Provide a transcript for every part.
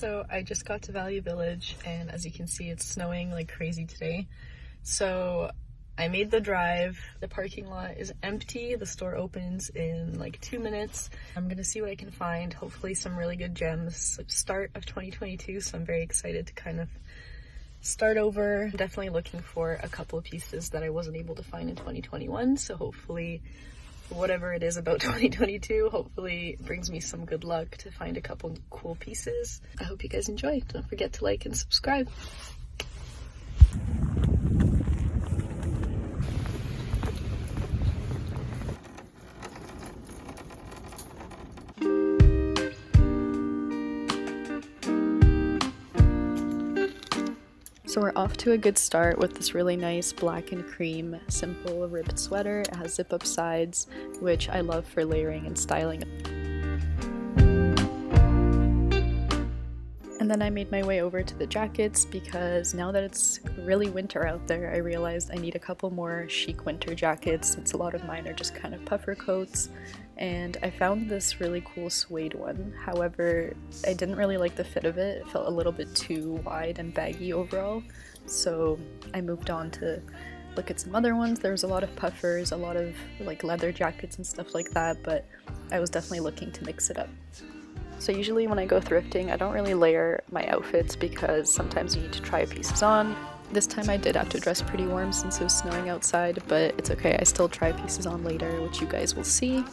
So I just got to Value Village, and as you can see, it's snowing like crazy today. So I made the drive. The parking lot is empty. The store opens in like 2 minutes. I'm gonna see what I can find. Hopefully some really good gems. Start of 2022, so I'm very excited to kind of start over. I'm definitely looking for a couple of pieces that I wasn't able to find in 2021, so hopefully whatever it is about 2022 hopefully brings me some good luck to find a couple cool pieces. I hope you guys enjoy. Don't forget to like and subscribe. So we're off to a good start with this really nice black and cream simple ribbed sweater. It has zip up sides, which I love for layering and styling. And then I made my way over to the jackets because now that it's really winter out there, I realized I need a couple more chic winter jackets since a lot of mine are just kind of puffer coats. And I found this really cool suede one. However, I didn't really like the fit of it. It felt a little bit too wide and baggy overall. So I moved on to look at some other ones. There was a lot of puffers, a lot of like leather jackets and stuff like that, but I was definitely looking to mix it up. So usually when I go thrifting, I don't really layer my outfits because sometimes you need to try pieces on. This time I did have to dress pretty warm since it was snowing outside, but it's okay, I still try pieces on later, which you guys will see.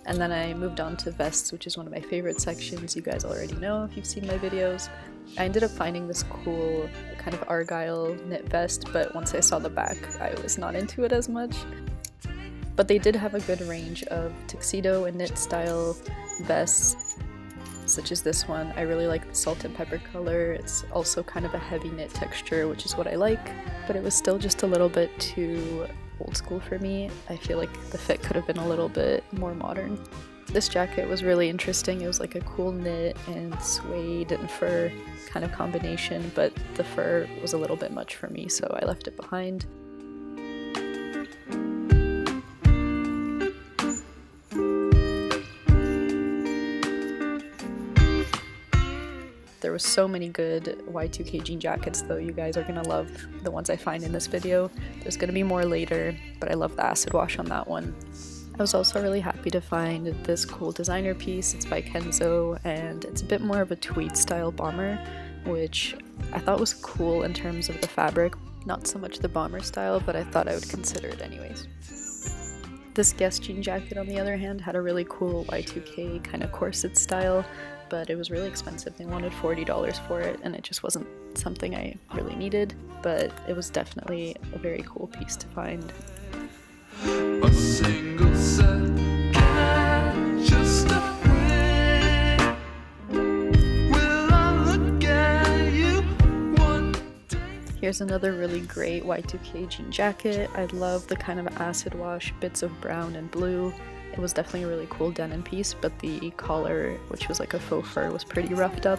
And then I moved on to vests, which is one of my favorite sections. You guys already know if you've seen my videos. I ended up finding this cool kind of argyle knit vest, but once I saw the back, I was not into it as much. But they did have a good range of tuxedo and knit style vests, such as this one. I really like the salt and pepper color. It's also kind of a heavy knit texture, which is what I like, but it was still just a little bit too old school for me. I feel like the fit could have been a little bit more modern. This jacket was really interesting. It was like a cool knit and suede and fur kind of combination, but the fur was a little bit much for me, so I left it behind. There was so many good Y2K jean jackets though. You guys are gonna love the ones I find in this video. There's gonna be more later, but I love the acid wash on that one. I was also really happy to find this cool designer piece. It's by Kenzo and it's a bit more of a tweed style bomber, which I thought was cool in terms of the fabric. Not so much the bomber style, but I thought I would consider it anyways. This Guess jean jacket on the other hand had a really cool Y2K kind of corset style, but it was really expensive. They wanted $40 for it, and it just wasn't something I really needed, but it was definitely a very cool piece to find. A single set can't just away. Will I look at you one day? Here's another really great Y2K jean jacket. I love the kind of acid wash bits of brown and blue. It was definitely a really cool denim piece, but the collar, which was like a faux fur, was pretty roughed up.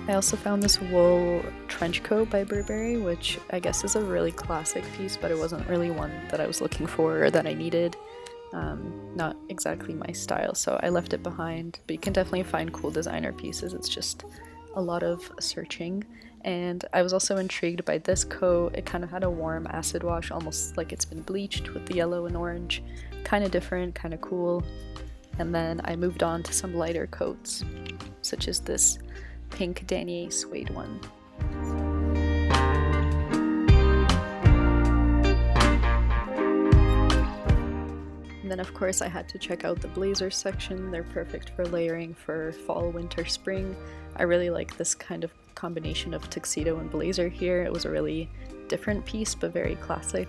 I also found this wool trench coat by Burberry, which I guess is a really classic piece, but it wasn't really one that I was looking for or that I needed. Not exactly my style, so I left it behind, but you can definitely find cool designer pieces. It's just a lot of searching. And I was also intrigued by this coat. It kind of had a warm acid wash, almost like it's been bleached with the yellow and orange. Kind of different, kind of cool. And then I moved on to some lighter coats, such as this pink denier suede one. And then of course I had to check out the blazer section. They're perfect for layering for fall, winter, spring. I really like this kind of combination of tuxedo and blazer here. It was a really different piece, but very classic.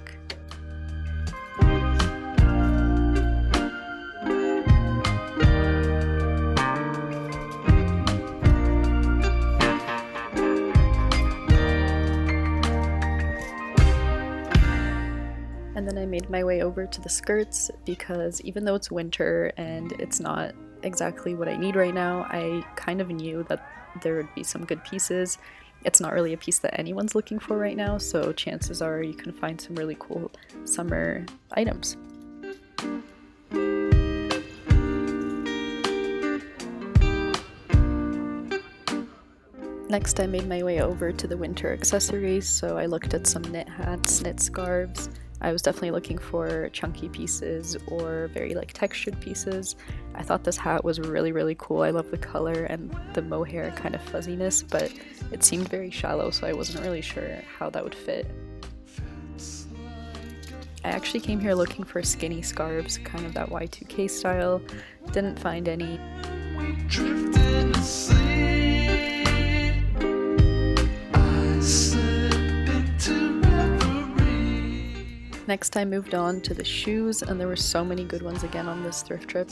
And then I made my way over to the skirts because even though it's winter and it's not exactly what I need right now, I kind of knew that there would be some good pieces. It's not really a piece that anyone's looking for right now, so chances are you can find some really cool summer items. Next, I made my way over to the winter accessories, so I looked at some knit hats, knit scarves. I was definitely looking for chunky pieces or very like textured pieces. I thought this hat was really cool. I love the color and the mohair kind of fuzziness, but it seemed very shallow, so I wasn't really sure how that would fit. I actually came here looking for skinny scarves, kind of that Y2K style. Didn't find any. Drifting to sleep, I slip into reverie. Next I moved on to the shoes, and there were so many good ones again on this thrift trip.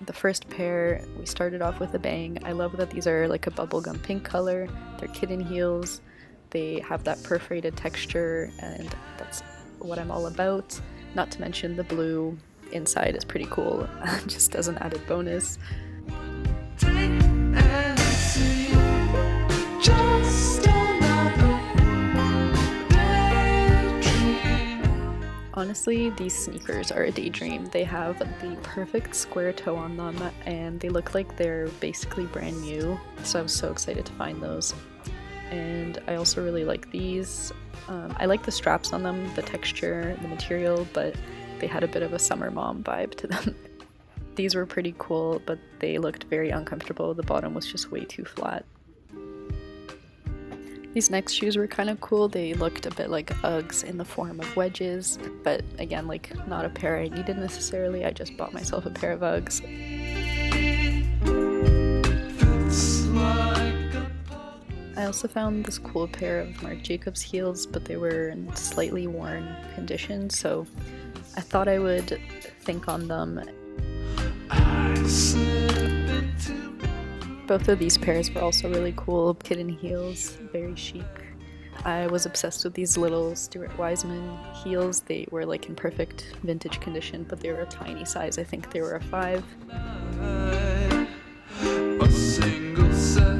The first pair, we started off with a bang. I love that these are like a bubblegum pink color. They're kitten heels. They have that perforated texture, and that's what I'm all about. Not to mention the blue inside is pretty cool, just as an added bonus. Honestly, these sneakers are a daydream. They have the perfect square toe on them, and they look like they're basically brand new, so I was so excited to find those. And I also really like these. I like the straps on them, the texture, the material, but they had a bit of a summer mom vibe to them. These were pretty cool, but they looked very uncomfortable. The bottom was just way too flat. These next shoes were kind of cool. They looked a bit like Uggs in the form of wedges, but again, like not a pair I needed necessarily. I just bought myself a pair of Uggs. I also found this cool pair of Marc Jacobs heels, but they were in slightly worn condition, so I thought I would think on them. Both of these pairs were also really cool. Kitten heels, very chic. I was obsessed with these little Stuart Weitzman heels. They were like in perfect vintage condition, but they were a tiny size. I think they were a 5. A single set.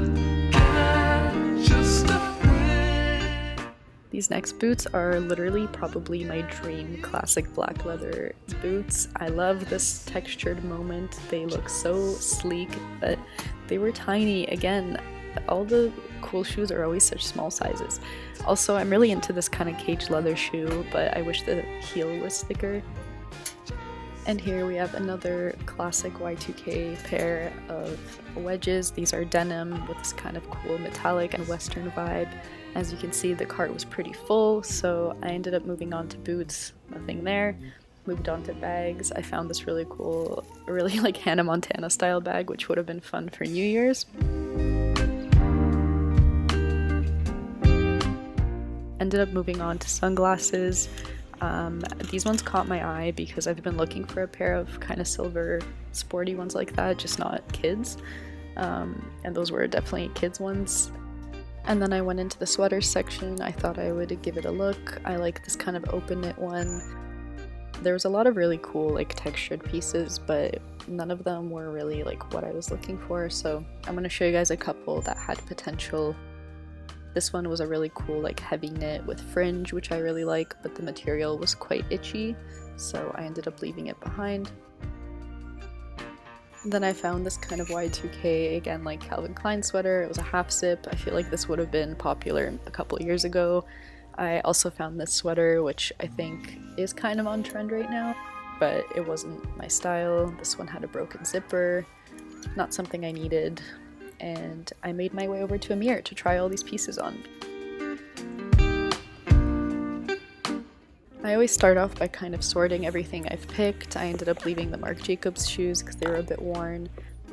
These next boots are literally probably my dream classic black leather boots. I love this textured moment. They look so sleek, but they were tiny. Again, all the cool shoes are always such small sizes. Also, I'm really into this kind of cage leather shoe, but I wish the heel was thicker. And here we have another classic Y2K pair of wedges. These are denim with this kind of cool metallic and western vibe. As you can see, the cart was pretty full, so I ended up moving on to boots. Nothing there. Moved on to bags. I found this really cool, really like Hannah Montana style bag, which would have been fun for New Year's. Ended up moving on to sunglasses. These ones caught my eye because I've been looking for a pair of kind of silver sporty ones like that, just not kids. And those were definitely kids ones. And then I went into the sweaters section. I thought I would give it a look. I like this kind of open knit one. There was a lot of really cool like textured pieces, but none of them were really like what I was looking for. So I'm going to show you guys a couple that had potential. This one was a really cool like heavy knit with fringe, which I really like, but the material was quite itchy, so I ended up leaving it behind. Then I found this kind of Y2K, again like Calvin Klein sweater. It was a half zip. I feel like this would have been popular a couple years ago. I also found this sweater, which I think is kind of on trend right now, but it wasn't my style. This one had a broken zipper, not something I needed. And I made my way over to a mirror to try all these pieces on. I always start off by kind of sorting everything I've picked. I ended up leaving the Marc Jacobs shoes because they were a bit worn,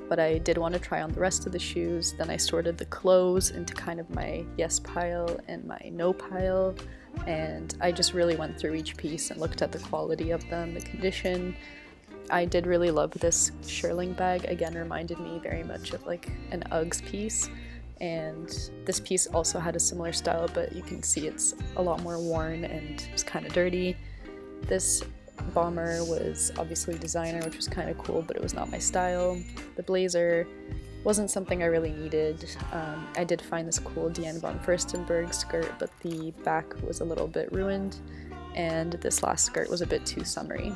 but I did want to try on the rest of the shoes. Then I sorted the clothes into kind of my yes pile and my no pile, and I just really went through each piece and looked at the quality of them, the condition. I did really love this shearling bag. Again, reminded me very much of like an Uggs piece, and this piece also had a similar style, but you can see it's a lot more worn and it's kind of dirty. This bomber was obviously designer, which was kind of cool, but it was not my style. The blazer wasn't something I really needed. I did find this cool Diane von Furstenberg skirt, but the back was a little bit ruined, and this last skirt was a bit too summery.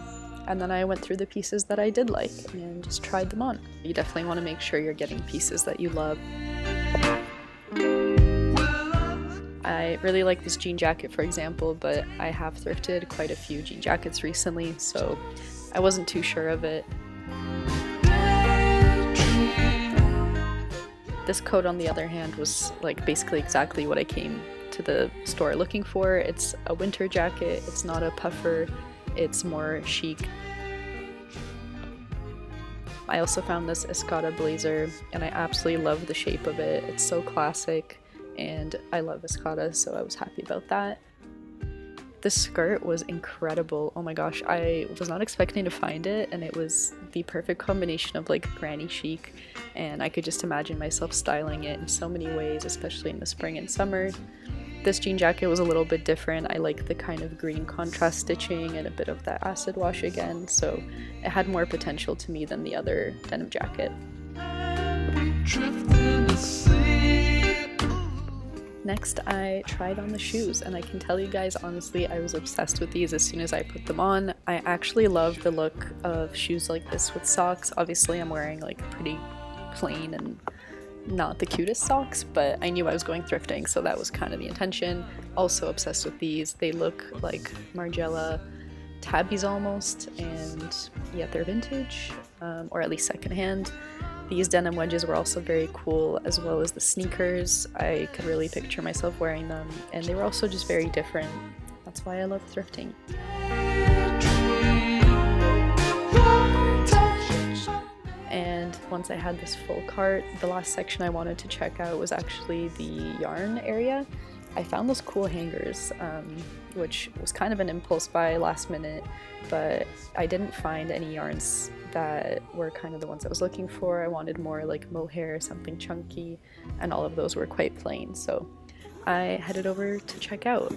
And then I went through the pieces that I did like and just tried them on. You definitely want to make sure you're getting pieces that you love. I really like this jean jacket, for example, but I have thrifted quite a few jean jackets recently, so I wasn't too sure of it. This coat, on the other hand, was like basically exactly what I came to the store looking for. It's a winter jacket, it's not a puffer, it's more chic. I also found this Escada blazer and I absolutely love the shape of it. It's so classic and I love Escada, so I was happy about that. This skirt was incredible. Oh my gosh, I was not expecting to find it, and it was the perfect combination of like granny chic, and I could just imagine myself styling it in so many ways, especially in the spring and summer. This jean jacket was a little bit different. I like the kind of green contrast stitching and a bit of that acid wash again, so it had more potential to me than the other denim jacket. Next, I tried on the shoes, and I can tell you guys honestly, I was obsessed with these as soon as I put them on. I actually love the look of shoes like this with socks. Obviously, I'm wearing like pretty plain and not the cutest socks, but I knew I was going thrifting, so that was kind of the intention. Also obsessed with these. They look like Margiela tabbies almost, and yet they're vintage, or at least secondhand. These denim wedges were also very cool, as well as the sneakers. I could really picture myself wearing them, and they were also just very different. That's why I love thrifting. And once I had this full cart, the last section I wanted to check out was actually the yarn area. I found those cool hangers, which was kind of an impulse buy last minute, but I didn't find any yarns that were kind of the ones I was looking for. I wanted more like mohair, something chunky, and all of those were quite plain, so I headed over to check out.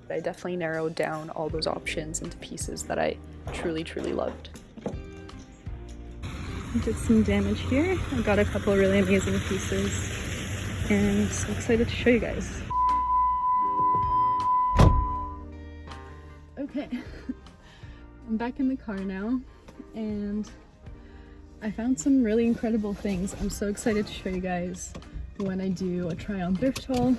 I definitely narrowed down all those options into pieces that I truly loved. Did some damage here. I got a couple really amazing pieces and I'm so excited to show you guys. Okay, I'm back in the car now and I found some really incredible things. I'm so excited to show you guys when I do a try on thrift haul.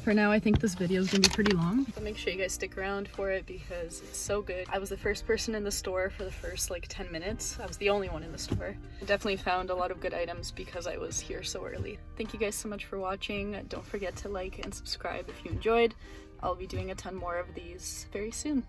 For now, I think this video is gonna be pretty long, but make sure you guys stick around for it because it's so good. I was the first person in the store for the first like 10 minutes. I was the only one in the store. I definitely found a lot of good items because I was here so early. Thank you guys so much for watching. Don't forget to like and subscribe if you enjoyed. I'll be doing a ton more of these very soon.